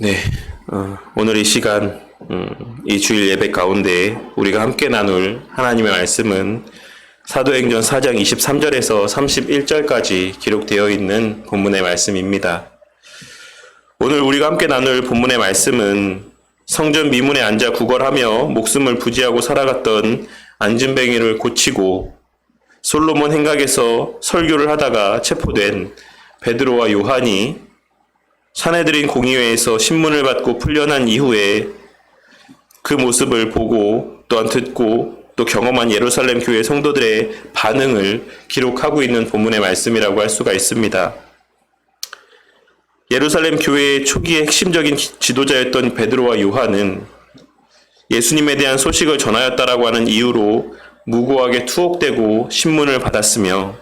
네, 오늘 이 시간, 이 주일 예배 가운데 우리가 함께 나눌 하나님의 말씀은 사도행전 4장 23절에서 31절까지 기록되어 있는 본문의 말씀입니다. 오늘 우리가 함께 나눌 본문의 말씀은 성전 미문에 앉아 구걸하며 목숨을 부지하고 살아갔던 안진뱅이를 고치고 솔로몬 행각에서 설교를 하다가 체포된 베드로와 요한이 사내들인 공의회에서 신문을 받고 풀려난 이후에 그 모습을 보고 또한 듣고 또 경험한 예루살렘 교회 성도들의 반응을 기록하고 있는 본문의 말씀이라고 할 수가 있습니다. 예루살렘 교회의 초기의 핵심적인 지도자였던 베드로와 요한은 예수님에 대한 소식을 전하였다라고 하는 이유로 무고하게 투옥되고 신문을 받았으며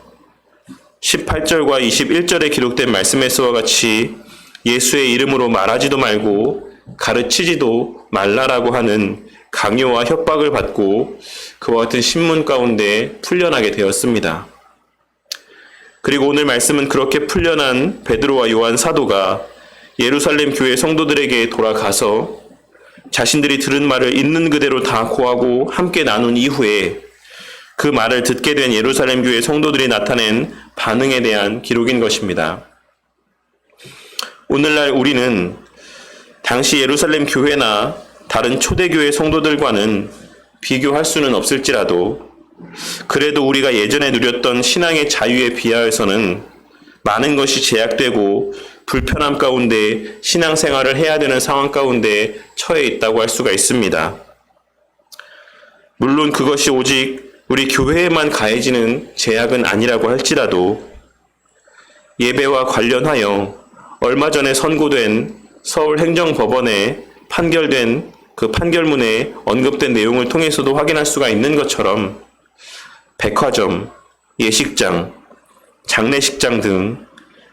18절과 21절에 기록된 말씀에서와 같이 예수의 이름으로 말하지도 말고 가르치지도 말라라고 하는 강요와 협박을 받고 그와 같은 신문 가운데 풀려나게 되었습니다. 그리고 오늘 말씀은 그렇게 풀려난 베드로와 요한 사도가 예루살렘 교회 성도들에게 돌아가서 자신들이 들은 말을 있는 그대로 다 고하고 함께 나눈 이후에 그 말을 듣게 된 예루살렘 교회 성도들이 나타낸 반응에 대한 기록인 것입니다. 오늘날 우리는 당시 예루살렘 교회나 다른 초대교회 성도들과는 비교할 수는 없을지라도 그래도 우리가 예전에 누렸던 신앙의 자유에 비하여서는 많은 것이 제약되고 불편함 가운데 신앙생활을 해야 되는 상황 가운데 처해 있다고 할 수가 있습니다. 물론 그것이 오직 우리 교회에만 가해지는 제약은 아니라고 할지라도 예배와 관련하여 얼마 전에 선고된 서울행정법원에 판결된 그 판결문에 언급된 내용을 통해서도 확인할 수가 있는 것처럼 백화점, 예식장, 장례식장 등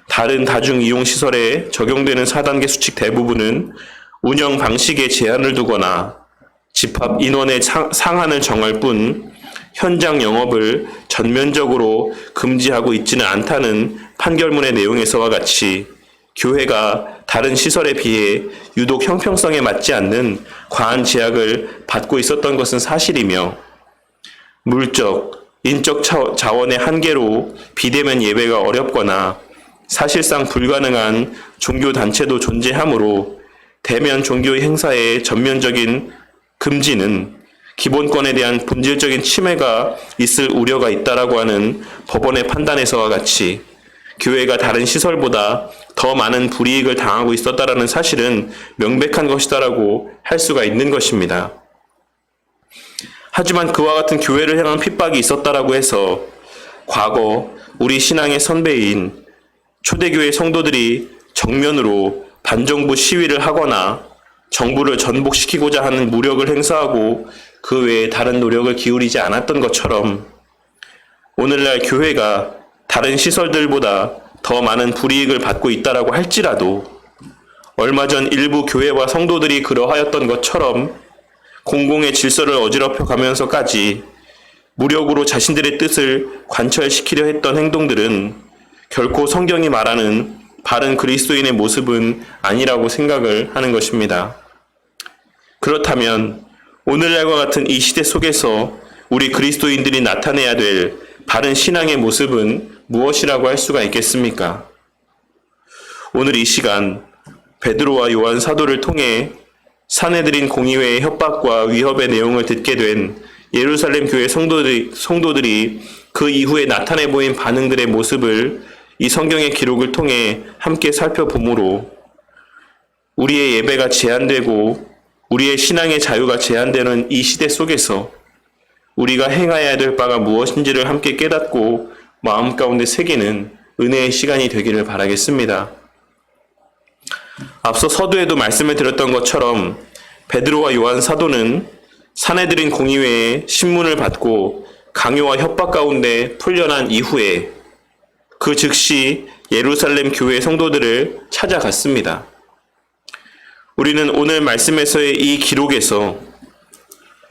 다른 다중이용시설에 적용되는 4단계 수칙 대부분은 운영 방식에 제한을 두거나 집합 인원의 상한을 정할 뿐 현장 영업을 전면적으로 금지하고 있지는 않다는 판결문의 내용에서와 같이 교회가 다른 시설에 비해 유독 형평성에 맞지 않는 과한 제약을 받고 있었던 것은 사실이며 물적, 인적 자원의 한계로 비대면 예배가 어렵거나 사실상 불가능한 종교단체도 존재하므로 대면 종교 행사의 전면적인 금지는 기본권에 대한 본질적인 침해가 있을 우려가 있다라고 하는 법원의 판단에서와 같이 교회가 다른 시설보다 더 많은 불이익을 당하고 있었다라는 사실은 명백한 것이다라고 할 수가 있는 것입니다. 하지만 그와 같은 교회를 향한 핍박이 있었다라고 해서 과거 우리 신앙의 선배인 초대교회 성도들이 정면으로 반정부 시위를 하거나 정부를 전복시키고자 하는 무력을 행사하고 그 외에 다른 노력을 기울이지 않았던 것처럼 오늘날 교회가 다른 시설들보다 더 많은 불이익을 받고 있다라고 할지라도 얼마 전 일부 교회와 성도들이 그러하였던 것처럼 공공의 질서를 어지럽혀 가면서까지 무력으로 자신들의 뜻을 관철시키려 했던 행동들은 결코 성경이 말하는 바른 그리스도인의 모습은 아니라고 생각을 하는 것입니다. 그렇다면 오늘날과 같은 이 시대 속에서 우리 그리스도인들이 나타내야 될 바른 신앙의 모습은 무엇이라고 할 수가 있겠습니까? 오늘 이 시간 베드로와 요한 사도를 통해 사내들인 공의회의 협박과 위협의 내용을 듣게 된 예루살렘 교회 성도들이 그 이후에 나타내 보인 반응들의 모습을 이 성경의 기록을 통해 함께 살펴보므로 우리의 예배가 제한되고 우리의 신앙의 자유가 제한되는 이 시대 속에서 우리가 행해야 될 바가 무엇인지를 함께 깨닫고 마음 가운데 새기는 은혜의 시간이 되기를 바라겠습니다. 앞서 서두에도 말씀을 드렸던 것처럼 베드로와 요한 사도는 사내들인 공의회에 신문을 받고 강요와 협박 가운데 풀려난 이후에 그 즉시 예루살렘 교회 성도들을 찾아갔습니다. 우리는 오늘 말씀에서의 이 기록에서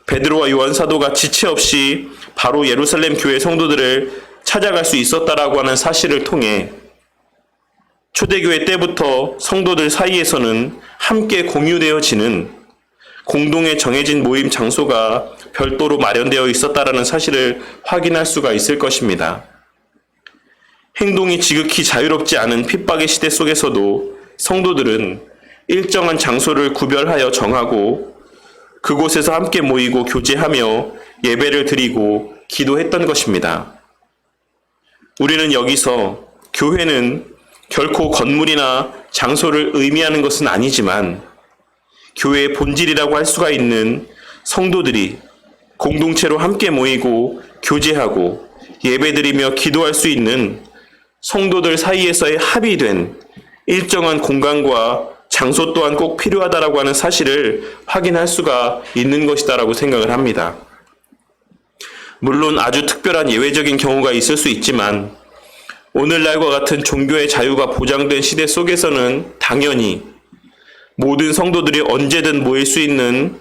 베드로와 요한 사도가 지체 없이 바로 예루살렘 교회 성도들을 찾아갈 수 있었다라고 하는 사실을 통해 초대교회 때부터 성도들 사이에서는 함께 공유되어지는 공동의 정해진 모임 장소가 별도로 마련되어 있었다라는 사실을 확인할 수가 있을 것입니다. 행동이 지극히 자유롭지 않은 핍박의 시대 속에서도 성도들은 일정한 장소를 구별하여 정하고 그곳에서 함께 모이고 교제하며 예배를 드리고 기도했던 것입니다. 우리는 여기서 교회는 결코 건물이나 장소를 의미하는 것은 아니지만 교회의 본질이라고 할 수가 있는 성도들이 공동체로 함께 모이고 교제하고 예배드리며 기도할 수 있는 성도들 사이에서의 합의된 일정한 공간과 장소 또한 꼭 필요하다라고 하는 사실을 확인할 수가 있는 것이다라고 생각을 합니다. 물론 아주 특별한 예외적인 경우가 있을 수 있지만 오늘날과 같은 종교의 자유가 보장된 시대 속에서는 당연히 모든 성도들이 언제든 모일 수 있는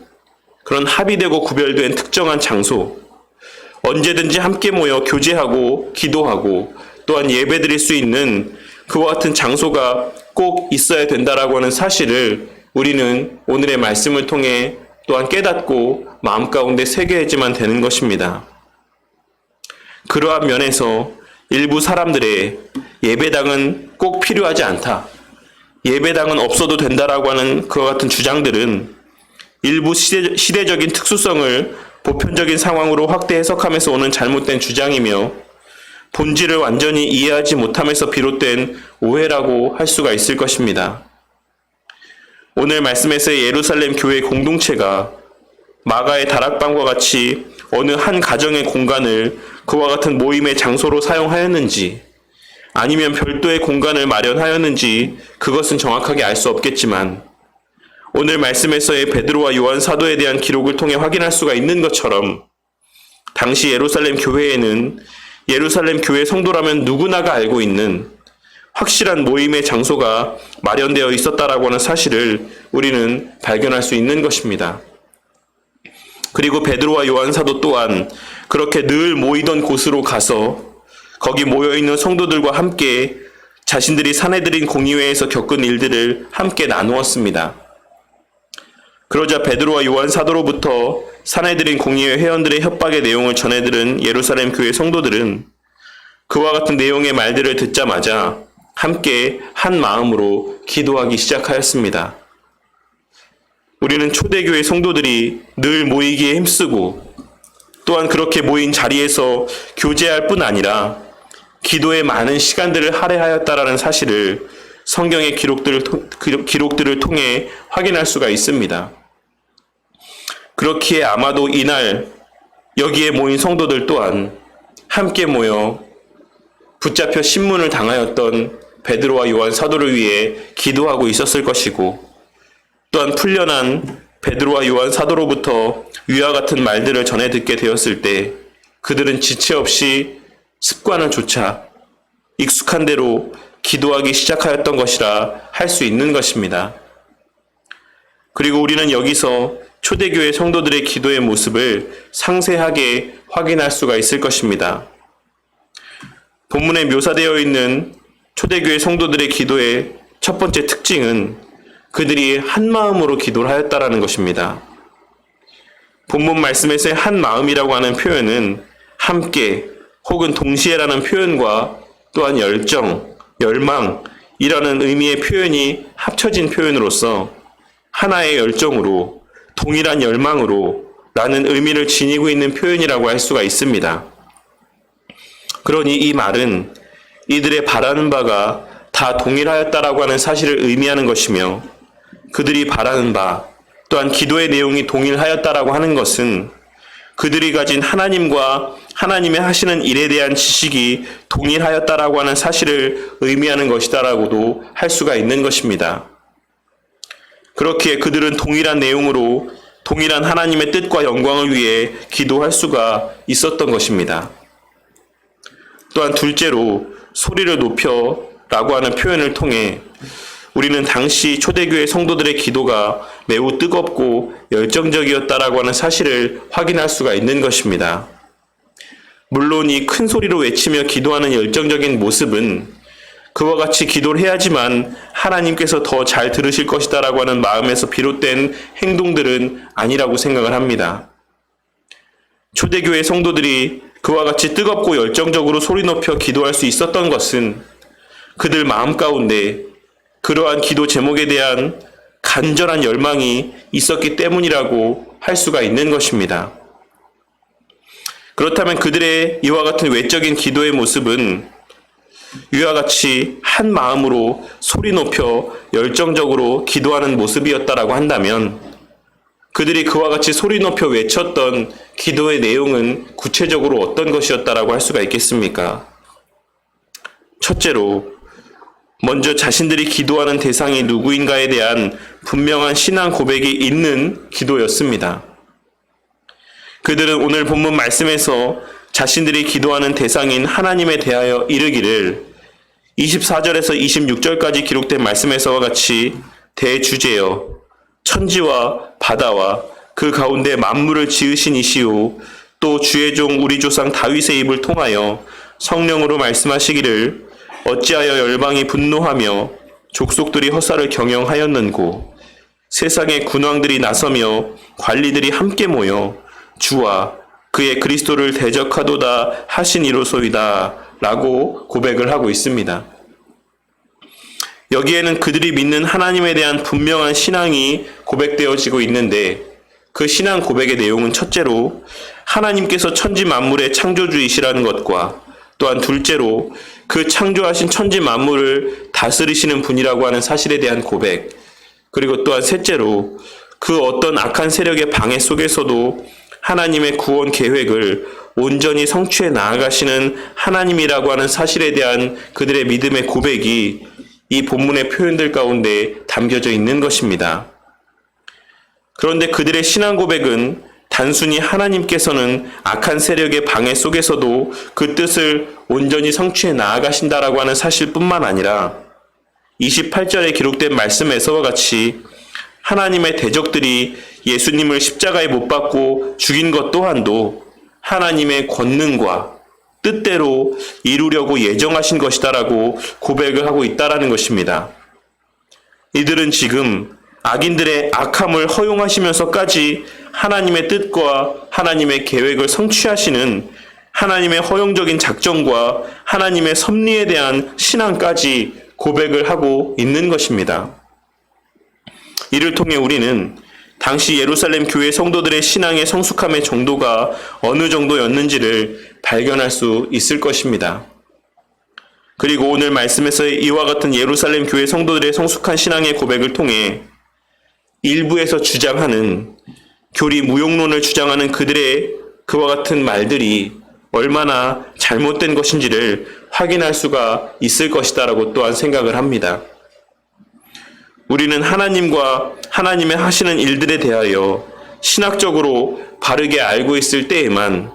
그런 합의되고 구별된 특정한 장소, 언제든지 함께 모여 교제하고 기도하고 또한 예배드릴 수 있는 그와 같은 장소가 꼭 있어야 된다라고 하는 사실을 우리는 오늘의 말씀을 통해 또한 깨닫고 마음 가운데 새겨야지만 되는 것입니다. 그러한 면에서 일부 사람들의 예배당은 꼭 필요하지 않다, 예배당은 없어도 된다라고 하는 그와 같은 주장들은 일부 시대적인 특수성을 보편적인 상황으로 확대 해석하면서 오는 잘못된 주장이며 본질을 완전히 이해하지 못함에서 비롯된 오해라고 할 수가 있을 것입니다. 오늘 말씀에서의 예루살렘 교회 공동체가 마가의 다락방과 같이 어느 한 가정의 공간을 그와 같은 모임의 장소로 사용하였는지 아니면 별도의 공간을 마련하였는지 그것은 정확하게 알 수 없겠지만 오늘 말씀에서의 베드로와 요한 사도에 대한 기록을 통해 확인할 수가 있는 것처럼 당시 예루살렘 교회에는 예루살렘 교회 성도라면 누구나가 알고 있는 확실한 모임의 장소가 마련되어 있었다라고 하는 사실을 우리는 발견할 수 있는 것입니다. 그리고 베드로와 요한 사도 또한 그렇게 늘 모이던 곳으로 가서 거기 모여있는 성도들과 함께 자신들이 사내들인 공의회에서 겪은 일들을 함께 나누었습니다. 그러자 베드로와 요한 사도로부터 사내들인 공의회 회원들의 협박의 내용을 전해들은 예루살렘 교회 성도들은 그와 같은 내용의 말들을 듣자마자 함께 한 마음으로 기도하기 시작하였습니다. 우리는 초대교회 성도들이 늘 모이기에 힘쓰고 또한 그렇게 모인 자리에서 교제할 뿐 아니라 기도에 많은 시간들을 할애하였다라는 사실을 성경의 기록들을 통해 확인할 수가 있습니다. 그렇기에 아마도 이날 여기에 모인 성도들 또한 함께 모여 붙잡혀 신문을 당하였던 베드로와 요한 사도를 위해 기도하고 있었을 것이고 또한 풀려난 베드로와 요한 사도로부터 위와 같은 말들을 전해 듣게 되었을 때 그들은 지체 없이 습관을 조차 익숙한 대로 기도하기 시작하였던 것이라 할 수 있는 것입니다. 그리고 우리는 여기서 초대교회 성도들의 기도의 모습을 상세하게 확인할 수가 있을 것입니다. 본문에 묘사되어 있는 초대교회 성도들의 기도의 첫 번째 특징은 그들이 한 마음으로 기도를 하였다라는 것입니다. 본문 말씀에서의 한 마음이라고 하는 표현은 함께 혹은 동시에라는 표현과 또한 열정, 열망이라는 의미의 표현이 합쳐진 표현으로서 하나의 열정으로 동일한 열망으로 라는 의미를 지니고 있는 표현이라고 할 수가 있습니다. 그러니 이 말은 이들의 바라는 바가 다 동일하였다라고 하는 사실을 의미하는 것이며 그들이 바라는 바 또한 기도의 내용이 동일하였다라고 하는 것은 그들이 가진 하나님과 하나님의 하시는 일에 대한 지식이 동일하였다라고 하는 사실을 의미하는 것이다라고도 할 수가 있는 것입니다. 그렇기에 그들은 동일한 내용으로 동일한 하나님의 뜻과 영광을 위해 기도할 수가 있었던 것입니다. 또한 둘째로 소리를 높여 라고 하는 표현을 통해 우리는 당시 초대교회 성도들의 기도가 매우 뜨겁고 열정적이었다라고 하는 사실을 확인할 수가 있는 것입니다. 물론 이 큰 소리로 외치며 기도하는 열정적인 모습은 그와 같이 기도를 해야지만 하나님께서 더 잘 들으실 것이다라고 하는 마음에서 비롯된 행동들은 아니라고 생각을 합니다. 초대교회 성도들이 그와 같이 뜨겁고 열정적으로 소리 높여 기도할 수 있었던 것은 그들 마음 가운데 그러한 기도 제목에 대한 간절한 열망이 있었기 때문이라고 할 수가 있는 것입니다. 그렇다면 그들의 이와 같은 외적인 기도의 모습은 이와 같이 한 마음으로 소리 높여 열정적으로 기도하는 모습이었다라고 한다면 그들이 그와 같이 소리 높여 외쳤던 기도의 내용은 구체적으로 어떤 것이었다라고 할 수가 있겠습니까? 첫째로, 먼저 자신들이 기도하는 대상이 누구인가에 대한 분명한 신앙 고백이 있는 기도였습니다. 그들은 오늘 본문 말씀에서 자신들이 기도하는 대상인 하나님에 대하여 이르기를 24절에서 26절까지 기록된 말씀에서와 같이 대주제여 천지와 바다와 그 가운데 만물을 지으신 이시오 또 주의 종 우리 조상 다윗의 입을 통하여 성령으로 말씀하시기를 어찌하여 열방이 분노하며 족속들이 허사를 경영하였는고 세상의 군왕들이 나서며 관리들이 함께 모여 주와 그의 그리스도를 대적하도다 하시니로소이다 라고 고백을 하고 있습니다. 여기에는 그들이 믿는 하나님에 대한 분명한 신앙이 고백되어지고 있는데 그 신앙 고백의 내용은 첫째로 하나님께서 천지 만물의 창조주이시라는 것과 또한 둘째로 그 창조하신 천지 만물을 다스리시는 분이라고 하는 사실에 대한 고백, 그리고 또한 셋째로 그 어떤 악한 세력의 방해 속에서도 하나님의 구원 계획을 온전히 성취해 나아가시는 하나님이라고 하는 사실에 대한 그들의 믿음의 고백이 이 본문의 표현들 가운데 담겨져 있는 것입니다. 그런데 그들의 신앙 고백은 단순히 하나님께서는 악한 세력의 방해 속에서도 그 뜻을 온전히 성취해 나아가신다라고 하는 사실뿐만 아니라 28절에 기록된 말씀에서와 같이 하나님의 대적들이 예수님을 십자가에 못 박고 죽인 것 또한도 하나님의 권능과 뜻대로 이루려고 예정하신 것이다라고 고백을 하고 있다라는 것입니다. 이들은 지금 악인들의 악함을 허용하시면서까지 하나님의 뜻과 하나님의 계획을 성취하시는 하나님의 허용적인 작정과 하나님의 섭리에 대한 신앙까지 고백을 하고 있는 것입니다. 이를 통해 우리는 당시 예루살렘 교회 성도들의 신앙의 성숙함의 정도가 어느 정도였는지를 발견할 수 있을 것입니다. 그리고 오늘 말씀에서의 이와 같은 예루살렘 교회 성도들의 성숙한 신앙의 고백을 통해 일부에서 주장하는 교리 무용론을 주장하는 그들의 그와 같은 말들이 얼마나 잘못된 것인지를 확인할 수가 있을 것이다라고 또한 생각을 합니다. 우리는 하나님과 하나님의 하시는 일들에 대하여 신학적으로 바르게 알고 있을 때에만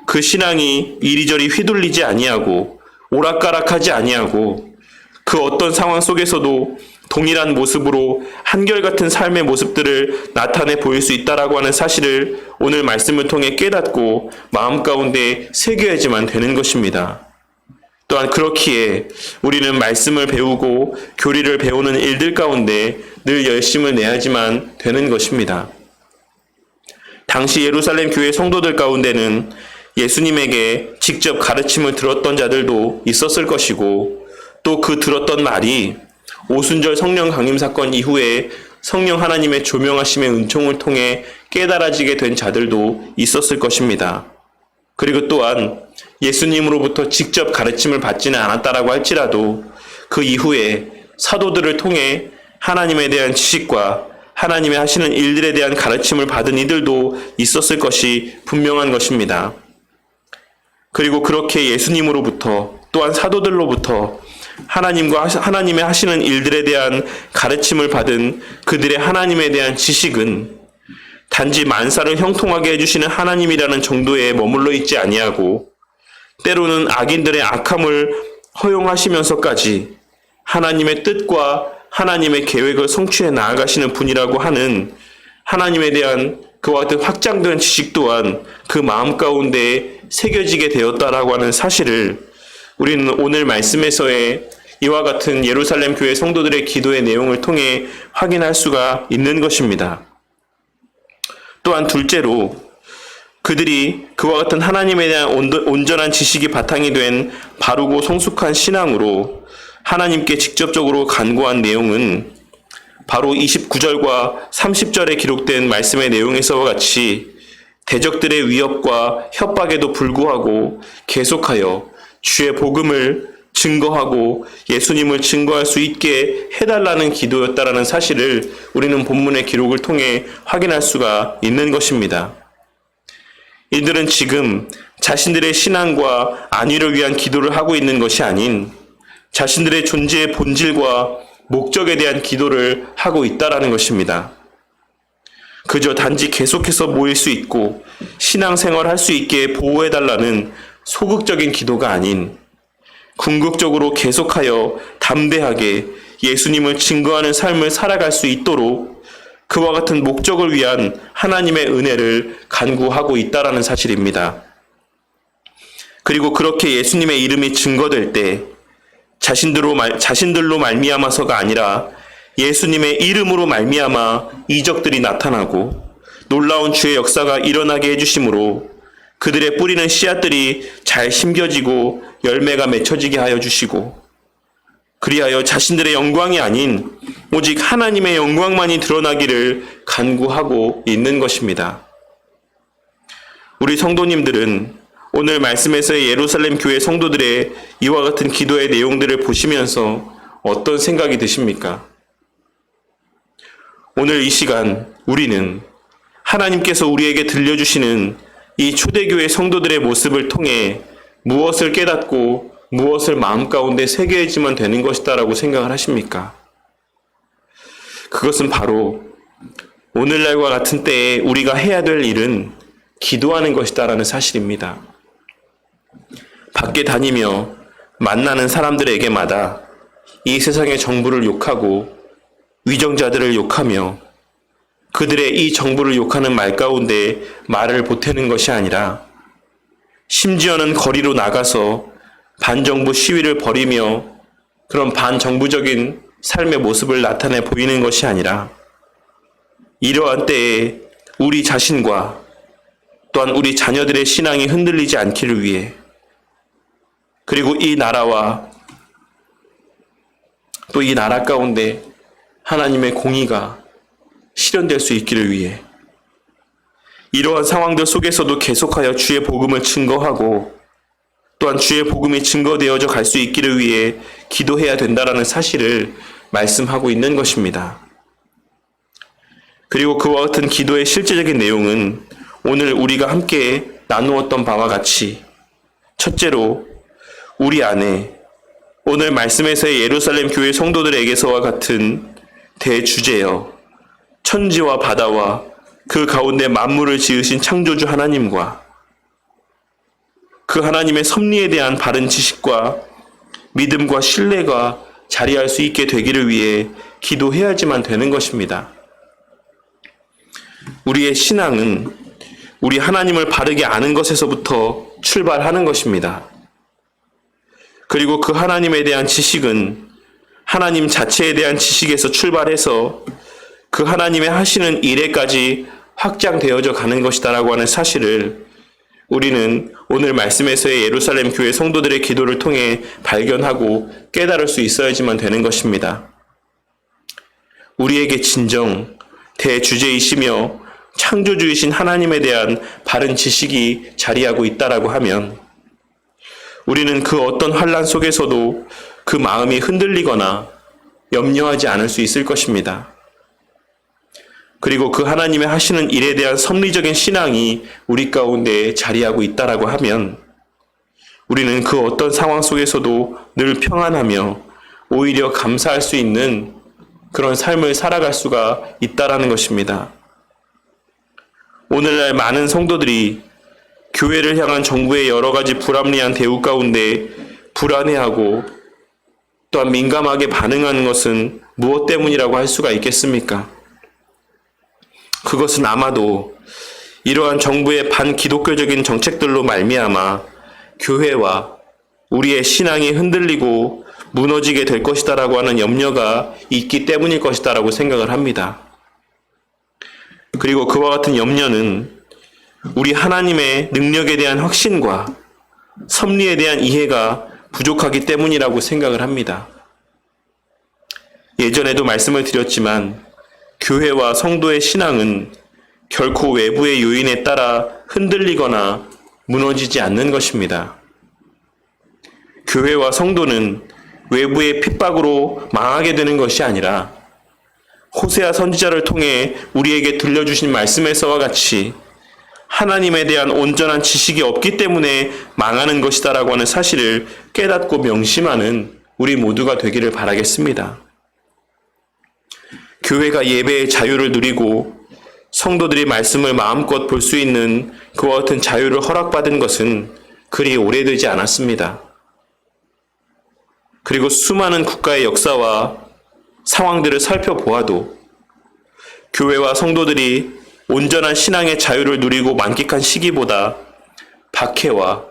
그 신앙이 이리저리 휘둘리지 아니하고 오락가락하지 아니하고 그 어떤 상황 속에서도 동일한 모습으로 한결같은 삶의 모습들을 나타내 보일 수 있다라고 하는 사실을 오늘 말씀을 통해 깨닫고 마음 가운데 새겨야지만 되는 것입니다. 또한 그렇기에 우리는 말씀을 배우고 교리를 배우는 일들 가운데 늘 열심을 내야지만 되는 것입니다. 당시 예루살렘 교회 성도들 가운데는 예수님에게 직접 가르침을 들었던 자들도 있었을 것이고 또 그 들었던 말이 오순절 성령 강림 사건 이후에 성령 하나님의 조명하심의 은총을 통해 깨달아지게 된 자들도 있었을 것입니다. 그리고 또한 예수님으로부터 직접 가르침을 받지는 않았다라고 할지라도 그 이후에 사도들을 통해 하나님에 대한 지식과 하나님의 하시는 일들에 대한 가르침을 받은 이들도 있었을 것이 분명한 것입니다. 그리고 그렇게 예수님으로부터 또한 사도들로부터 하나님과 하나님의 하시는 일들에 대한 가르침을 받은 그들의 하나님에 대한 지식은 단지 만사를 형통하게 해주시는 하나님이라는 정도에 머물러 있지 아니하고 때로는 악인들의 악함을 허용하시면서까지 하나님의 뜻과 하나님의 계획을 성취해 나아가시는 분이라고 하는 하나님에 대한 그와 같은 확장된 지식 또한 그 마음 가운데 새겨지게 되었다라고 하는 사실을 우리는 오늘 말씀에서의 이와 같은 예루살렘 교회 성도들의 기도의 내용을 통해 확인할 수가 있는 것입니다. 또한 둘째로 그들이 그와 같은 하나님에 대한 온전한 지식이 바탕이 된 바르고 성숙한 신앙으로 하나님께 직접적으로 간구한 내용은 바로 29절과 30절에 기록된 말씀의 내용에서와 같이 대적들의 위협과 협박에도 불구하고 계속하여 주의 복음을 증거하고 예수님을 증거할 수 있게 해달라는 기도였다라는 사실을 우리는 본문의 기록을 통해 확인할 수가 있는 것입니다. 이들은 지금 자신들의 신앙과 안위를 위한 기도를 하고 있는 것이 아닌 자신들의 존재의 본질과 목적에 대한 기도를 하고 있다라는 것입니다. 그저 단지 계속해서 모일 수 있고 신앙생활 할 수 있게 보호해달라는 소극적인 기도가 아닌 궁극적으로 계속하여 담대하게 예수님을 증거하는 삶을 살아갈 수 있도록 그와 같은 목적을 위한 하나님의 은혜를 간구하고 있다라는 사실입니다. 그리고 그렇게 예수님의 이름이 증거될 때 자신들로 말미암아서가 아니라 예수님의 이름으로 말미암아 이적들이 나타나고 놀라운 주의 역사가 일어나게 해주심으로 그들의 뿌리는 씨앗들이 잘 심겨지고 열매가 맺혀지게 하여 주시고 그리하여 자신들의 영광이 아닌 오직 하나님의 영광만이 드러나기를 간구하고 있는 것입니다. 우리 성도님들은 오늘 말씀에서의 예루살렘 교회 성도들의 이와 같은 기도의 내용들을 보시면서 어떤 생각이 드십니까? 오늘 이 시간 우리는 하나님께서 우리에게 들려주시는 이 초대교회 성도들의 모습을 통해 무엇을 깨닫고 무엇을 마음 가운데 새겨야지만 되는 것이다라고 생각을 하십니까? 그것은 바로 오늘날과 같은 때에 우리가 해야 될 일은 기도하는 것이다라는 사실입니다. 밖에 다니며 만나는 사람들에게마다 이 세상의 정부를 욕하고 위정자들을 욕하며 그들의 이 정부를 욕하는 말 가운데 말을 보태는 것이 아니라 심지어는 거리로 나가서 반정부 시위를 벌이며 그런 반정부적인 삶의 모습을 나타내 보이는 것이 아니라 이러한 때에 우리 자신과 또한 우리 자녀들의 신앙이 흔들리지 않기를 위해 그리고 이 나라와 또 이 나라 가운데 하나님의 공의가 실현될 수 있기를 위해 이러한 상황들 속에서도 계속하여 주의 복음을 증거하고 또한 주의 복음이 증거되어져 갈 수 있기를 위해 기도해야 된다라는 사실을 말씀하고 있는 것입니다. 그리고 그와 같은 기도의 실제적인 내용은 오늘 우리가 함께 나누었던 바와 같이 첫째로 우리 안에 오늘 말씀에서의 예루살렘 교회 성도들에게서와 같은 대주제여 천지와 바다와 그 가운데 만물을 지으신 창조주 하나님과 그 하나님의 섭리에 대한 바른 지식과 믿음과 신뢰가 자리할 수 있게 되기를 위해 기도해야지만 되는 것입니다. 우리의 신앙은 우리 하나님을 바르게 아는 것에서부터 출발하는 것입니다. 그리고 그 하나님에 대한 지식은 하나님 자체에 대한 지식에서 출발해서 그 하나님의 하시는 일에까지 확장되어져 가는 것이다라고 하는 사실을 우리는 오늘 말씀에서의 예루살렘 교회 성도들의 기도를 통해 발견하고 깨달을 수 있어야지만 되는 것입니다. 우리에게 진정 대주제이시며 창조주이신 하나님에 대한 바른 지식이 자리하고 있다라고 하면 우리는 그 어떤 환난 속에서도 그 마음이 흔들리거나 염려하지 않을 수 있을 것입니다. 그리고 그 하나님의 하시는 일에 대한 섭리적인 신앙이 우리 가운데 자리하고 있다라고 하면 우리는 그 어떤 상황 속에서도 늘 평안하며 오히려 감사할 수 있는 그런 삶을 살아갈 수가 있다라는 것입니다. 오늘날 많은 성도들이 교회를 향한 정부의 여러 가지 불합리한 대우 가운데 불안해하고 또한 민감하게 반응하는 것은 무엇 때문이라고 할 수가 있겠습니까? 그것은 아마도 이러한 정부의 반기독교적인 정책들로 말미암아 교회와 우리의 신앙이 흔들리고 무너지게 될 것이다라고 하는 염려가 있기 때문일 것이다라고 생각을 합니다. 그리고 그와 같은 염려는 우리 하나님의 능력에 대한 확신과 섭리에 대한 이해가 부족하기 때문이라고 생각을 합니다. 예전에도 말씀을 드렸지만 교회와 성도의 신앙은 결코 외부의 요인에 따라 흔들리거나 무너지지 않는 것입니다. 교회와 성도는 외부의 핍박으로 망하게 되는 것이 아니라 호세아 선지자를 통해 우리에게 들려주신 말씀에서와 같이 하나님에 대한 온전한 지식이 없기 때문에 망하는 것이다라고 하는 사실을 깨닫고 명심하는 우리 모두가 되기를 바라겠습니다. 교회가 예배의 자유를 누리고 성도들이 말씀을 마음껏 볼 수 있는 그와 같은 자유를 허락받은 것은 그리 오래되지 않았습니다. 그리고 수많은 국가의 역사와 상황들을 살펴보아도 교회와 성도들이 온전한 신앙의 자유를 누리고 만끽한 시기보다 박해와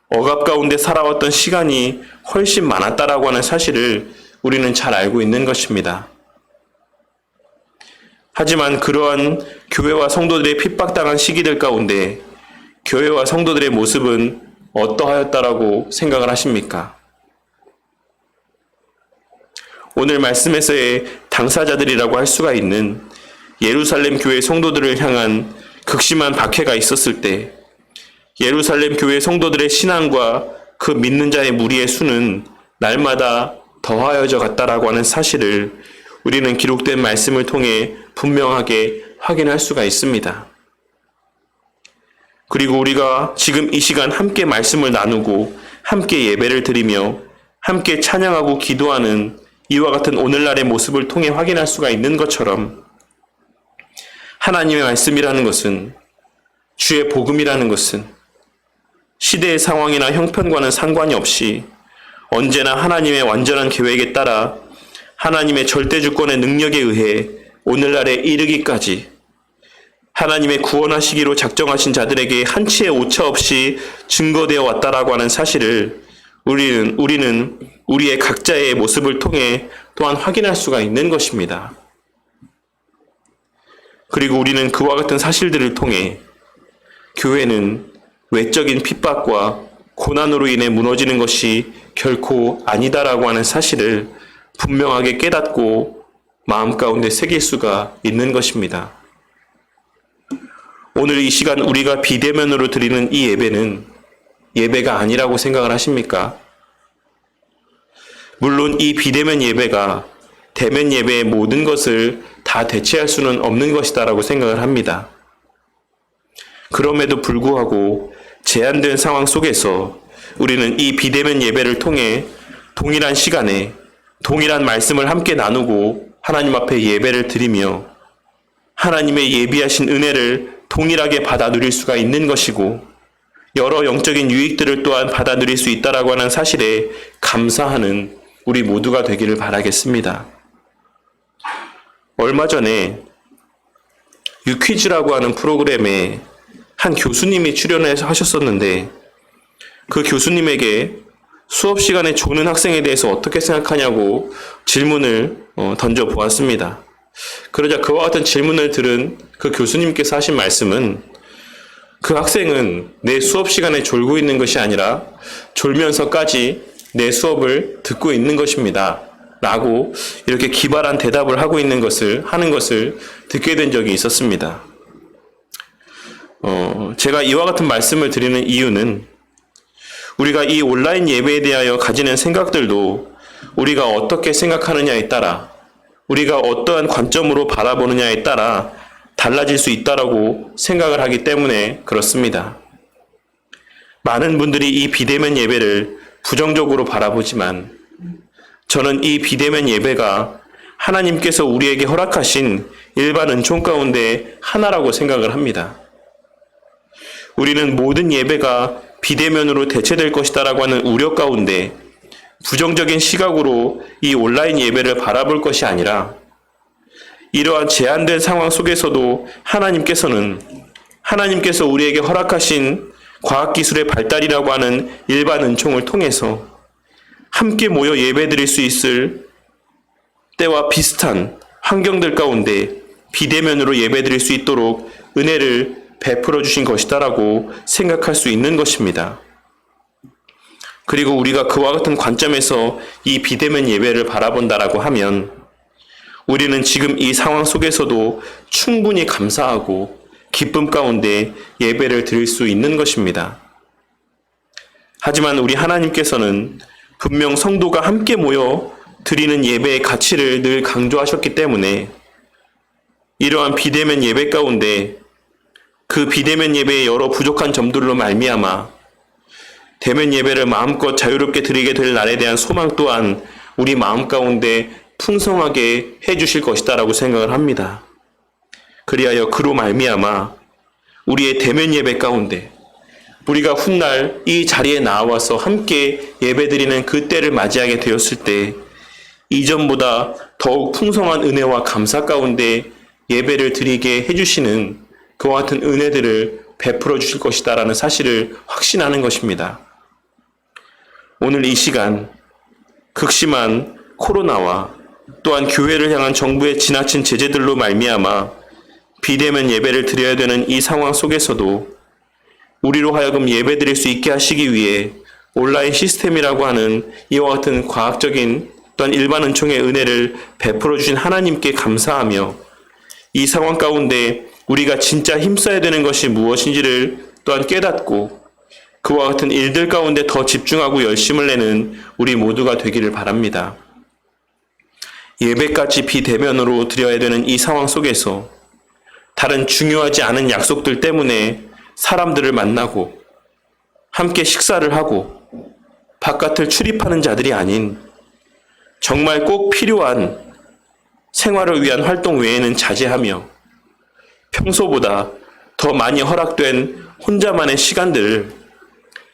억압 가운데 살아왔던 시간이 훨씬 많았다라고 하는 사실을 우리는 잘 알고 있는 것입니다. 하지만 그러한 교회와 성도들의 핍박당한 시기들 가운데 교회와 성도들의 모습은 어떠하였다라고 생각을 하십니까? 오늘 말씀에서의 당사자들이라고 할 수가 있는 예루살렘 교회 성도들을 향한 극심한 박해가 있었을 때 예루살렘 교회 성도들의 신앙과 그 믿는 자의 무리의 수는 날마다 더하여져 갔다라고 하는 사실을 우리는 기록된 말씀을 통해 분명하게 확인할 수가 있습니다. 그리고 우리가 지금 이 시간 함께 말씀을 나누고 함께 예배를 드리며 함께 찬양하고 기도하는 이와 같은 오늘날의 모습을 통해 확인할 수가 있는 것처럼 하나님의 말씀이라는 것은 주의 복음이라는 것은 시대의 상황이나 형편과는 상관이 없이 언제나 하나님의 완전한 계획에 따라 하나님의 절대 주권의 능력에 의해 오늘날에 이르기까지 하나님의 구원하시기로 작정하신 자들에게 한치의 오차 없이 증거되어 왔다라고 하는 사실을 우리는 우리의 각자의 모습을 통해 또한 확인할 수가 있는 것입니다. 그리고 우리는 그와 같은 사실들을 통해 교회는 외적인 핍박과 고난으로 인해 무너지는 것이 결코 아니다라고 하는 사실을 분명하게 깨닫고 마음 가운데 새길 수가 있는 것입니다. 오늘 이 시간 우리가 비대면으로 드리는 이 예배는 예배가 아니라고 생각을 하십니까? 물론 이 비대면 예배가 대면 예배의 모든 것을 다 대체할 수는 없는 것이다라고 생각을 합니다. 그럼에도 불구하고 제한된 상황 속에서 우리는 이 비대면 예배를 통해 동일한 시간에 동일한 말씀을 함께 나누고 하나님 앞에 예배를 드리며 하나님의 예비하신 은혜를 동일하게 받아 누릴 수가 있는 것이고 여러 영적인 유익들을 또한 받아 누릴 수 있다라고 하는 사실에 감사하는 우리 모두가 되기를 바라겠습니다. 얼마 전에 유퀴즈라고 하는 프로그램에 한 교수님이 출연해서 하셨었는데 그 교수님에게 수업 시간에 조는 학생에 대해서 어떻게 생각하냐고 질문을 던져보았습니다. 그러자 그와 같은 질문을 들은 그 교수님께서 하신 말씀은 그 학생은 내 수업 시간에 졸고 있는 것이 아니라 졸면서까지 내 수업을 듣고 있는 것입니다. 라고 이렇게 기발한 대답을 하는 것을 듣게 된 적이 있었습니다. 제가 이와 같은 말씀을 드리는 이유는 우리가 이 온라인 예배에 대하여 가지는 생각들도 우리가 어떻게 생각하느냐에 따라 우리가 어떠한 관점으로 바라보느냐에 따라 달라질 수 있다라고 생각을 하기 때문에 그렇습니다. 많은 분들이 이 비대면 예배를 부정적으로 바라보지만 저는 이 비대면 예배가 하나님께서 우리에게 허락하신 일반 은총 가운데 하나라고 생각을 합니다. 우리는 모든 예배가 비대면으로 대체될 것이다라고 하는 우려 가운데 부정적인 시각으로 이 온라인 예배를 바라볼 것이 아니라 이러한 제한된 상황 속에서도 하나님께서 우리에게 허락하신 과학기술의 발달이라고 하는 일반 은총을 통해서 함께 모여 예배드릴 수 있을 때와 비슷한 환경들 가운데 비대면으로 예배드릴 수 있도록 은혜를 베풀어 주신 것이다라고 생각할 수 있는 것입니다. 그리고 우리가 그와 같은 관점에서 이 비대면 예배를 바라본다라고 하면 우리는 지금 이 상황 속에서도 충분히 감사하고 기쁨 가운데 예배를 드릴 수 있는 것입니다. 하지만 우리 하나님께서는 분명 성도가 함께 모여 드리는 예배의 가치를 늘 강조하셨기 때문에 이러한 비대면 예배 가운데 그 비대면 예배의 여러 부족한 점들로 말미암아 대면 예배를 마음껏 자유롭게 드리게 될 날에 대한 소망 또한 우리 마음 가운데 풍성하게 해주실 것이다라고 생각을 합니다. 그리하여 그로 말미암아 우리의 대면 예배 가운데 우리가 훗날 이 자리에 나와서 함께 예배드리는 그 때를 맞이하게 되었을 때 이전보다 더욱 풍성한 은혜와 감사 가운데 예배를 드리게 해주시는 그와 같은 은혜들을 베풀어 주실 것이다라는 사실을 확신하는 것입니다. 오늘 이 시간 극심한 코로나와 또한 교회를 향한 정부의 지나친 제재들로 말미암아 비대면 예배를 드려야 되는 이 상황 속에서도 우리로 하여금 예배드릴 수 있게 하시기 위해 온라인 시스템이라고 하는 이와 같은 과학적인 또한 일반 은총의 은혜를 베풀어 주신 하나님께 감사하며 이 상황 가운데 우리가 진짜 힘써야 되는 것이 무엇인지를 또한 깨닫고 그와 같은 일들 가운데 더 집중하고 열심을 내는 우리 모두가 되기를 바랍니다. 예배까지 비대면으로 드려야 되는 이 상황 속에서 다른 중요하지 않은 약속들 때문에 사람들을 만나고 함께 식사를 하고 바깥을 출입하는 자들이 아닌 정말 꼭 필요한 생활을 위한 활동 외에는 자제하며 평소보다 더 많이 허락된 혼자만의 시간들을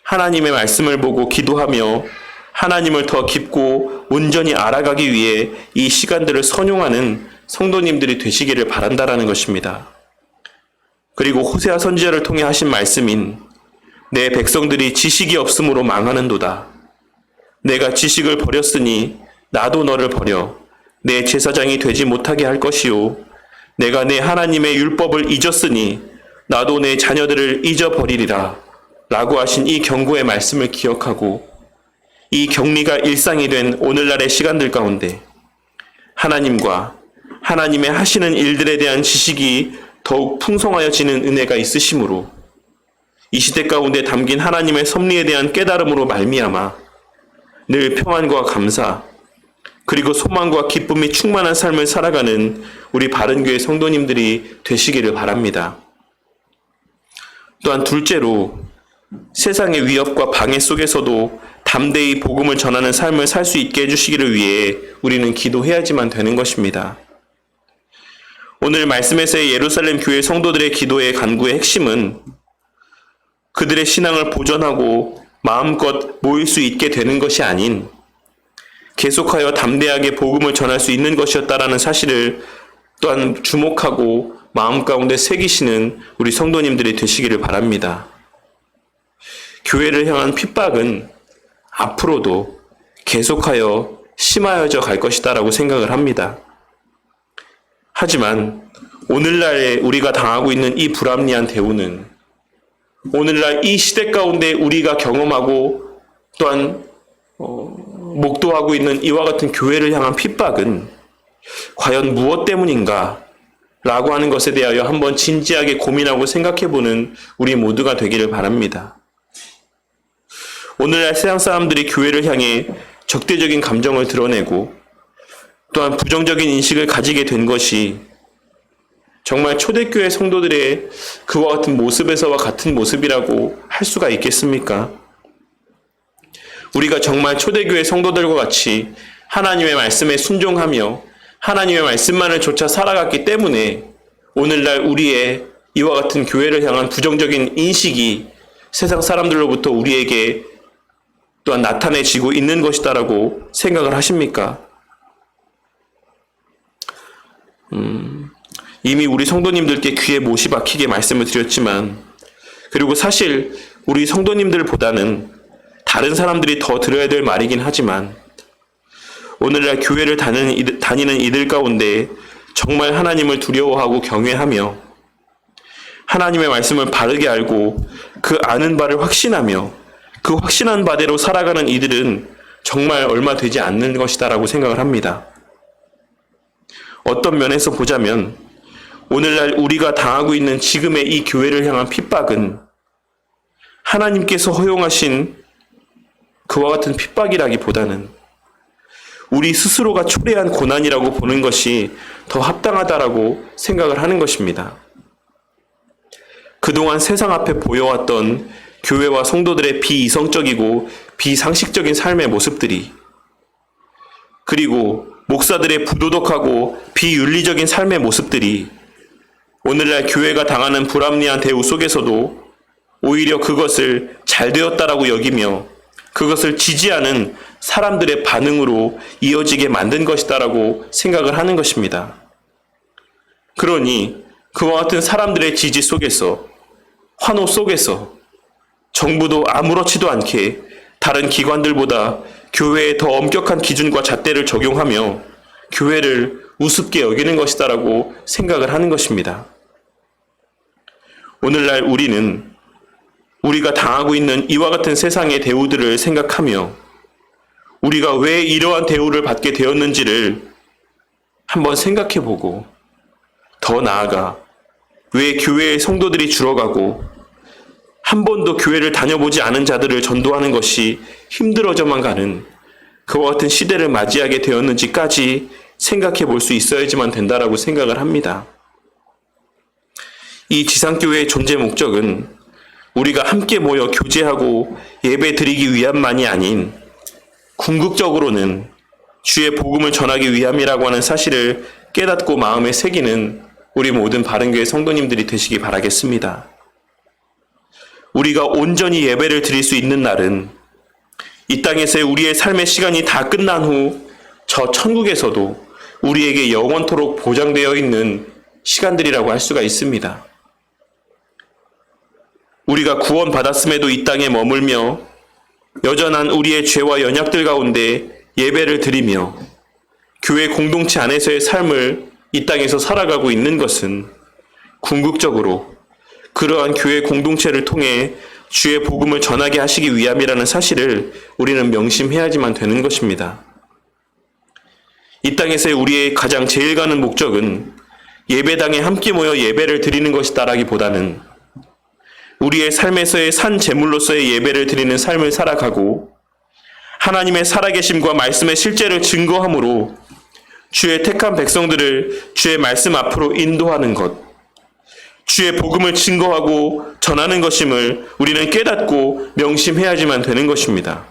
하나님의 말씀을 보고 기도하며 하나님을 더 깊고 온전히 알아가기 위해 이 시간들을 선용하는 성도님들이 되시기를 바란다라는 것입니다. 그리고 호세아 선지자를 통해 하신 말씀인 내 백성들이 지식이 없으므로 망하는도다. 내가 지식을 버렸으니 나도 너를 버려 내 제사장이 되지 못하게 할 것이요 내가 내 하나님의 율법을 잊었으니 나도 내 자녀들을 잊어버리리라 라고 하신 이 경고의 말씀을 기억하고 이 격리가 일상이 된 오늘날의 시간들 가운데 하나님과 하나님의 하시는 일들에 대한 지식이 더욱 풍성하여지는 은혜가 있으심으로 이 시대 가운데 담긴 하나님의 섭리에 대한 깨달음으로 말미암아 늘 평안과 감사 그리고 소망과 기쁨이 충만한 삶을 살아가는 우리 바른교회 성도님들이 되시기를 바랍니다. 또한 둘째로 세상의 위협과 방해 속에서도 담대히 복음을 전하는 삶을 살 수 있게 해주시기를 위해 우리는 기도해야지만 되는 것입니다. 오늘 말씀에서의 예루살렘 교회 성도들의 기도의 간구의 핵심은 그들의 신앙을 보존하고 마음껏 모일 수 있게 되는 것이 아닌 계속하여 담대하게 복음을 전할 수 있는 것이었다라는 사실을 또한 주목하고 마음 가운데 새기시는 우리 성도님들이 되시기를 바랍니다. 교회를 향한 핍박은 앞으로도 계속하여 심하여져 갈 것이다라고 생각을 합니다. 하지만 오늘날에 우리가 당하고 있는 이 불합리한 대우는 오늘날 이 시대 가운데 우리가 경험하고 또한 목도하고 있는 이와 같은 교회를 향한 핍박은 과연 무엇 때문인가? 라고 하는 것에 대하여 한번 진지하게 고민하고 생각해보는 우리 모두가 되기를 바랍니다. 오늘날 세상 사람들이 교회를 향해 적대적인 감정을 드러내고 또한 부정적인 인식을 가지게 된 것이 정말 초대교회 성도들의 그와 같은 모습에서와 같은 모습이라고 할 수가 있겠습니까? 우리가 정말 초대교회 성도들과 같이 하나님의 말씀에 순종하며 하나님의 말씀만을 쫓아 살아갔기 때문에 오늘날 우리의 이와 같은 교회를 향한 부정적인 인식이 세상 사람들로부터 우리에게 또한 나타내지고 있는 것이다라고 생각을 하십니까? 이미 우리 성도님들께 귀에 못이 박히게 말씀을 드렸지만 그리고 사실 우리 성도님들보다는 다른 사람들이 더 들어야 될 말이긴 하지만 오늘날 교회를 다니는 이들 가운데 정말 하나님을 두려워하고 경외하며 하나님의 말씀을 바르게 알고 그 아는 바를 확신하며 그 확신한 바대로 살아가는 이들은 정말 얼마 되지 않는 것이다라고 생각을 합니다. 어떤 면에서 보자면 오늘날 우리가 당하고 있는 지금의 이 교회를 향한 핍박은 하나님께서 허용하신 그와 같은 핍박이라기보다는 우리 스스로가 초래한 고난이라고 보는 것이 더 합당하다라고 생각을 하는 것입니다. 그동안 세상 앞에 보여왔던 교회와 성도들의 비이성적이고 비상식적인 삶의 모습들이 그리고 목사들의 부도덕하고 비윤리적인 삶의 모습들이 오늘날 교회가 당하는 불합리한 대우 속에서도 오히려 그것을 잘 되었다라고 여기며 그것을 지지하는 사람들의 반응으로 이어지게 만든 것이다라고 생각을 하는 것입니다. 그러니 그와 같은 사람들의 지지 속에서 환호 속에서 정부도 아무렇지도 않게 다른 기관들보다 교회에 더 엄격한 기준과 잣대를 적용하며 교회를 우습게 여기는 것이다라고 생각을 하는 것입니다. 오늘날 우리는 우리가 당하고 있는 이와 같은 세상의 대우들을 생각하며 우리가 왜 이러한 대우를 받게 되었는지를 한번 생각해보고 더 나아가 왜 교회의 성도들이 줄어가고 한 번도 교회를 다녀보지 않은 자들을 전도하는 것이 힘들어져만 가는 그와 같은 시대를 맞이하게 되었는지까지 생각해 볼 수 있어야지만 된다라고 생각을 합니다. 이 지상교회의 존재 목적은 우리가 함께 모여 교제하고 예배 드리기 위함만이 아닌 궁극적으로는 주의 복음을 전하기 위함이라고 하는 사실을 깨닫고 마음에 새기는 우리 모든 바른교회 성도님들이 되시기 바라겠습니다. 우리가 온전히 예배를 드릴 수 있는 날은 이 땅에서의 우리의 삶의 시간이 다 끝난 후 저 천국에서도 우리에게 영원토록 보장되어 있는 시간들이라고 할 수가 있습니다. 우리가 구원받았음에도 이 땅에 머물며 여전한 우리의 죄와 연약들 가운데 예배를 드리며 교회 공동체 안에서의 삶을 이 땅에서 살아가고 있는 것은 궁극적으로 그러한 교회 공동체를 통해 주의 복음을 전하게 하시기 위함이라는 사실을 우리는 명심해야지만 되는 것입니다. 이 땅에서의 우리의 가장 제일 가는 목적은 예배당에 함께 모여 예배를 드리는 것이다라기보다는 우리의 삶에서의 산 제물로서의 예배를 드리는 삶을 살아가고 하나님의 살아계심과 말씀의 실제를 증거함으로 주의 택한 백성들을 주의 말씀 앞으로 인도하는 것, 주의 복음을 증거하고 전하는 것임을 우리는 깨닫고 명심해야지만 되는 것입니다.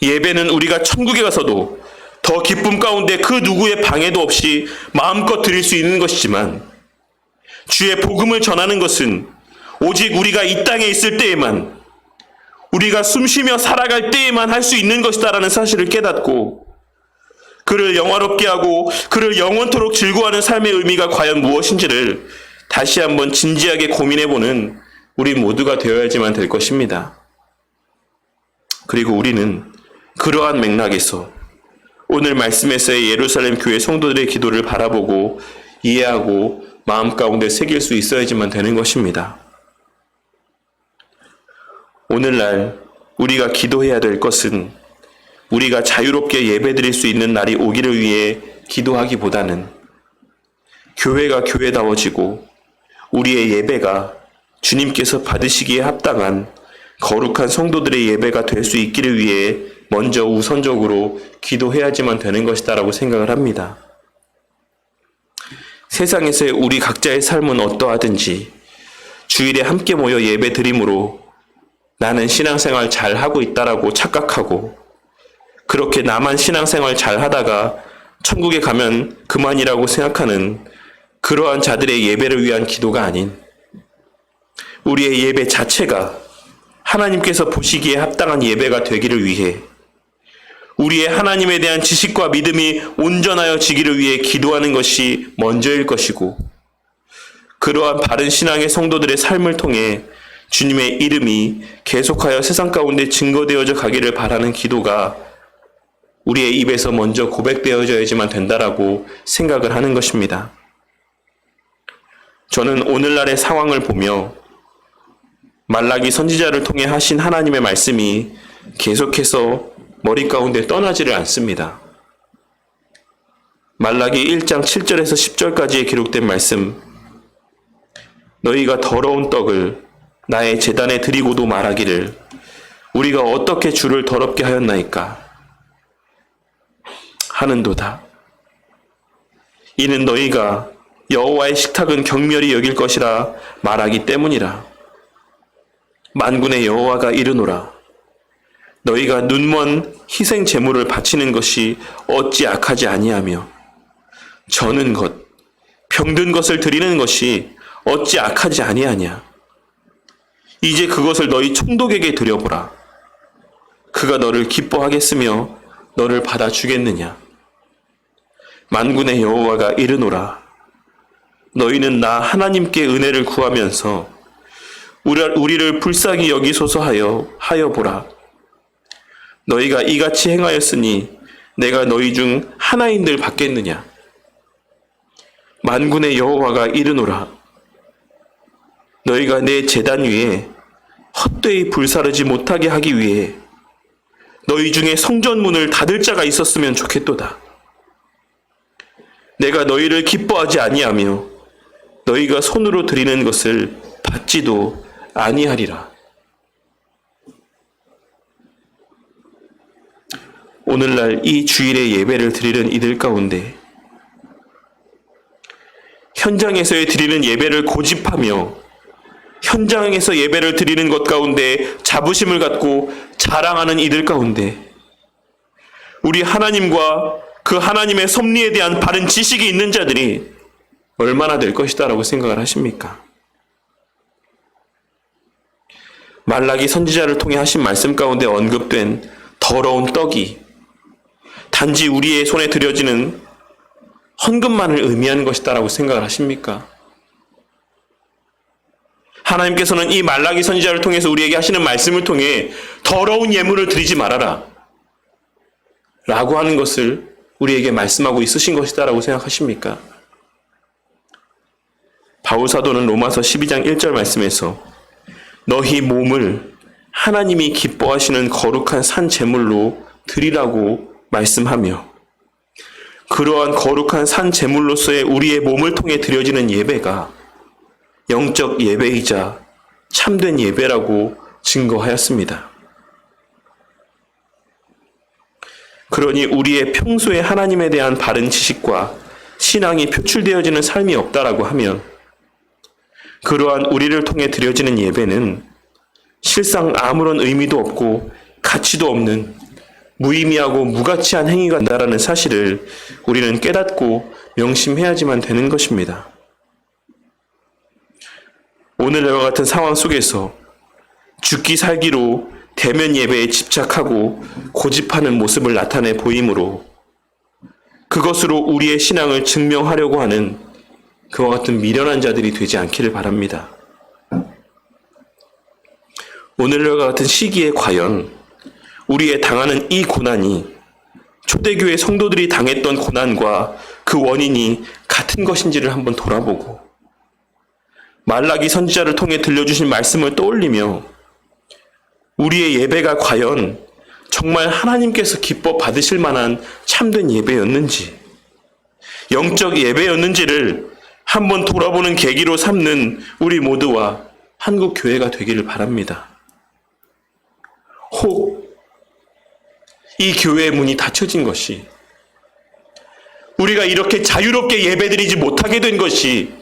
예배는 우리가 천국에 가서도 더 기쁨 가운데 그 누구의 방해도 없이 마음껏 드릴 수 있는 것이지만 주의 복음을 전하는 것은 오직 우리가 이 땅에 있을 때에만 우리가 숨쉬며 살아갈 때에만 할 수 있는 것이다라는 사실을 깨닫고 그를 영화롭게 하고 그를 영원토록 즐거워하는 삶의 의미가 과연 무엇인지를 다시 한번 진지하게 고민해보는 우리 모두가 되어야지만 될 것입니다. 그리고 우리는 그러한 맥락에서 오늘 말씀에서의 예루살렘 교회 성도들의 기도를 바라보고 이해하고 마음 가운데 새길 수 있어야지만 되는 것입니다. 오늘날 우리가 기도해야 될 것은 우리가 자유롭게 예배드릴 수 있는 날이 오기를 위해 기도하기보다는 교회가 교회다워지고 우리의 예배가 주님께서 받으시기에 합당한 거룩한 성도들의 예배가 될 수 있기를 위해 먼저 우선적으로 기도해야지만 되는 것이다라고 생각을 합니다. 세상에서의 우리 각자의 삶은 어떠하든지 주일에 함께 모여 예배 드림으로 나는 신앙생활 잘 하고 있다라고 착각하고 그렇게 나만 신앙생활 잘 하다가 천국에 가면 그만이라고 생각하는 그러한 자들의 예배를 위한 기도가 아닌 우리의 예배 자체가 하나님께서 보시기에 합당한 예배가 되기를 위해 우리의 하나님에 대한 지식과 믿음이 온전하여지기를 위해 기도하는 것이 먼저일 것이고 그러한 바른 신앙의 성도들의 삶을 통해 주님의 이름이 계속하여 세상 가운데 증거되어져 가기를 바라는 기도가 우리의 입에서 먼저 고백되어져야지만 된다라고 생각을 하는 것입니다. 저는 오늘날의 상황을 보며 말라기 선지자를 통해 하신 하나님의 말씀이 계속해서 머리 가운데 떠나지를 않습니다. 말라기 1장 7절에서 10절까지에 기록된 말씀, 너희가 더러운 떡을 나의 제단에 드리고도 말하기를 우리가 어떻게 주를 더럽게 하였나이까 하는도다. 이는 너희가 여호와의 식탁은 경멸히 여길 것이라 말하기 때문이라. 만군의 여호와가 이르노라. 너희가 눈먼 희생 제물을 바치는 것이 어찌 악하지 아니하며 저는 것, 병든 것을 드리는 것이 어찌 악하지 아니하냐. 이제 그것을 너희 총독에게 드려보라. 그가 너를 기뻐하겠으며 너를 받아주겠느냐. 만군의 여호와가 이르노라. 너희는 나 하나님께 은혜를 구하면서 우리를 불쌍히 여기소서 하여 보라. 너희가 이같이 행하였으니 내가 너희 중 하나인들 받겠느냐. 만군의 여호와가 이르노라. 너희가 내 제단 위에 헛되이 불사르지 못하게 하기 위해 너희 중에 성전문을 닫을 자가 있었으면 좋겠도다. 내가 너희를 기뻐하지 아니하며 너희가 손으로 드리는 것을 받지도 아니하리라. 오늘날 이 주일에 예배를 드리는 이들 가운데 현장에서의 드리는 예배를 고집하며 현장에서 예배를 드리는 것 가운데 자부심을 갖고 자랑하는 이들 가운데 우리 하나님과 그 하나님의 섭리에 대한 바른 지식이 있는 자들이 얼마나 될 것이다라고 생각을 하십니까? 말라기 선지자를 통해 하신 말씀 가운데 언급된 더러운 떡이 단지 우리의 손에 들여지는 헌금만을 의미하는 것이다라고 생각을 하십니까? 하나님께서는 이 말라기 선지자를 통해서 우리에게 하시는 말씀을 통해 더러운 예물을 드리지 말아라 라고 하는 것을 우리에게 말씀하고 있으신 것이다라고 생각하십니까? 바울 사도는 로마서 12장 1절 말씀에서 너희 몸을 하나님이 기뻐하시는 거룩한 산 제물로 드리라고 말씀하며 그러한 거룩한 산 제물로서의 우리의 몸을 통해 드려지는 예배가 영적 예배이자 참된 예배라고 증거하였습니다. 그러니 우리의 평소에 하나님에 대한 바른 지식과 신앙이 표출되어지는 삶이 없다라고 하면 그러한 우리를 통해 드려지는 예배는 실상 아무런 의미도 없고 가치도 없는 무의미하고 무가치한 행위가 된다라는 사실을 우리는 깨닫고 명심해야지만 되는 것입니다. 오늘과 같은 상황 속에서 죽기 살기로 대면 예배에 집착하고 고집하는 모습을 나타내 보이므로 그것으로 우리의 신앙을 증명하려고 하는 그와 같은 미련한 자들이 되지 않기를 바랍니다. 오늘과 같은 시기에 과연 우리의 당하는 이 고난이 초대교회 성도들이 당했던 고난과 그 원인이 같은 것인지를 한번 돌아보고 말라기 선지자를 통해 들려주신 말씀을 떠올리며 우리의 예배가 과연 정말 하나님께서 기뻐 받으실 만한 참된 예배였는지 영적 예배였는지를 한번 돌아보는 계기로 삼는 우리 모두와 한국 교회가 되기를 바랍니다. 혹 이 교회의 문이 닫혀진 것이 우리가 이렇게 자유롭게 예배드리지 못하게 된 것이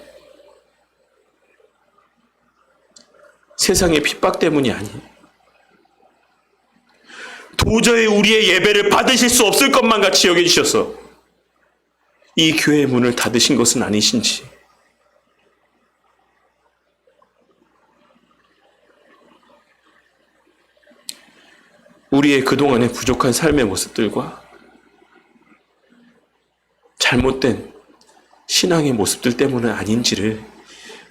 세상의 핍박 때문이 아닌 도저히 우리의 예배를 받으실 수 없을 것만 같이 여겨주셔서 이 교회의 문을 닫으신 것은 아니신지 우리의 그동안의 부족한 삶의 모습들과 잘못된 신앙의 모습들 때문은 아닌지를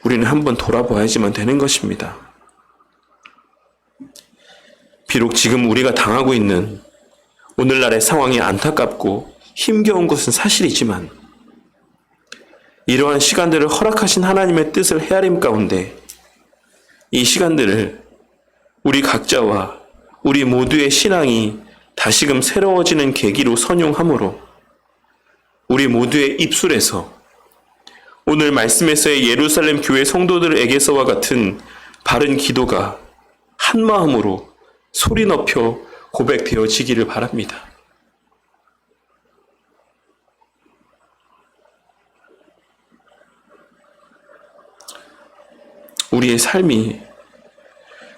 우리는 한번 돌아봐야지만 되는 것입니다. 비록 지금 우리가 당하고 있는 오늘날의 상황이 안타깝고 힘겨운 것은 사실이지만 이러한 시간들을 허락하신 하나님의 뜻을 헤아림 가운데 이 시간들을 우리 각자와 우리 모두의 신앙이 다시금 새로워지는 계기로 선용함으로 우리 모두의 입술에서 오늘 말씀에서의 예루살렘 교회 성도들에게서와 같은 바른 기도가 한 마음으로 소리 높여 고백되어지기를 바랍니다. 우리의 삶이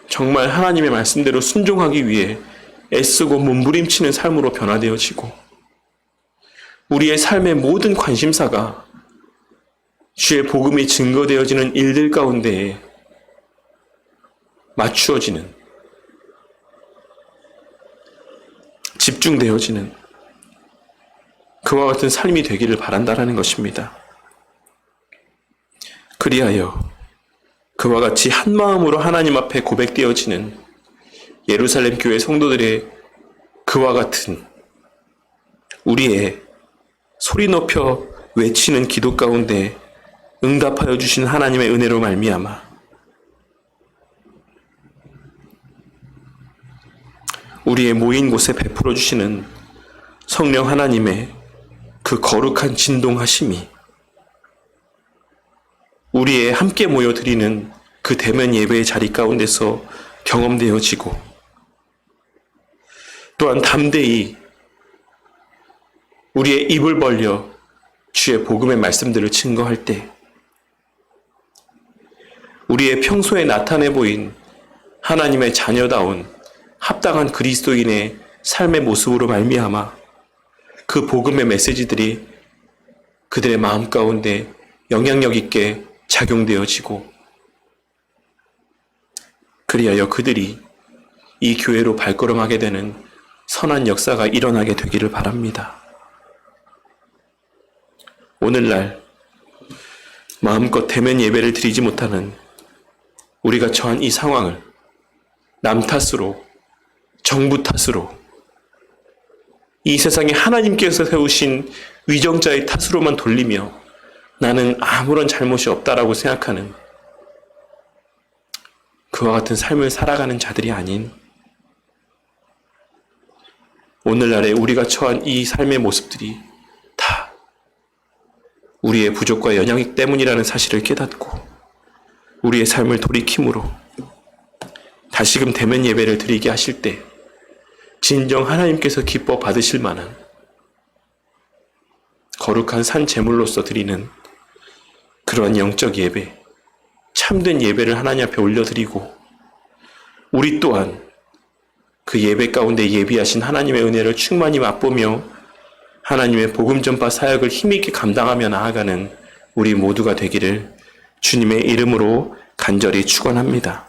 정말 하나님의 말씀대로 순종하기 위해 애쓰고 몸부림치는 삶으로 변화되어지고 우리의 삶의 모든 관심사가 주의 복음이 증거되어지는 일들 가운데에 맞추어지는 집중되어지는 그와 같은 삶이 되기를 바란다라는 것입니다. 그리하여 그와 같이 한 마음으로 하나님 앞에 고백되어지는 예루살렘 교회 성도들의 그와 같은 우리의 소리 높여 외치는 기도 가운데 응답하여 주신 하나님의 은혜로 말미암아 우리의 모인 곳에 베풀어 주시는 성령 하나님의 그 거룩한 진동하심이 우리의 함께 모여 드리는 그 대면 예배의 자리 가운데서 경험되어지고 또한 담대히 우리의 입을 벌려 주의 복음의 말씀들을 증거할 때 우리의 평소에 나타내 보인 하나님의 자녀다운 합당한 그리스도인의 삶의 모습으로 말미암아 그 복음의 메시지들이 그들의 마음 가운데 영향력 있게 작용되어지고 그리하여 그들이 이 교회로 발걸음하게 되는 선한 역사가 일어나게 되기를 바랍니다. 오늘날 마음껏 대면 예배를 드리지 못하는 우리가 처한 이 상황을 남 탓으로 정부 탓으로 이 세상에 하나님께서 세우신 위정자의 탓으로만 돌리며 나는 아무런 잘못이 없다라고 생각하는 그와 같은 삶을 살아가는 자들이 아닌 오늘날에 우리가 처한 이 삶의 모습들이 다 우리의 부족과 연약이 때문이라는 사실을 깨닫고 우리의 삶을 돌이킴으로 다시금 대면 예배를 드리게 하실 때 진정 하나님께서 기뻐 받으실 만한 거룩한 산 제물로서 드리는 그러한 영적 예배, 참된 예배를 하나님 앞에 올려드리고 우리 또한 그 예배 가운데 예비하신 하나님의 은혜를 충만히 맛보며 하나님의 복음 전파 사역을 힘있게 감당하며 나아가는 우리 모두가 되기를 주님의 이름으로 간절히 축원합니다.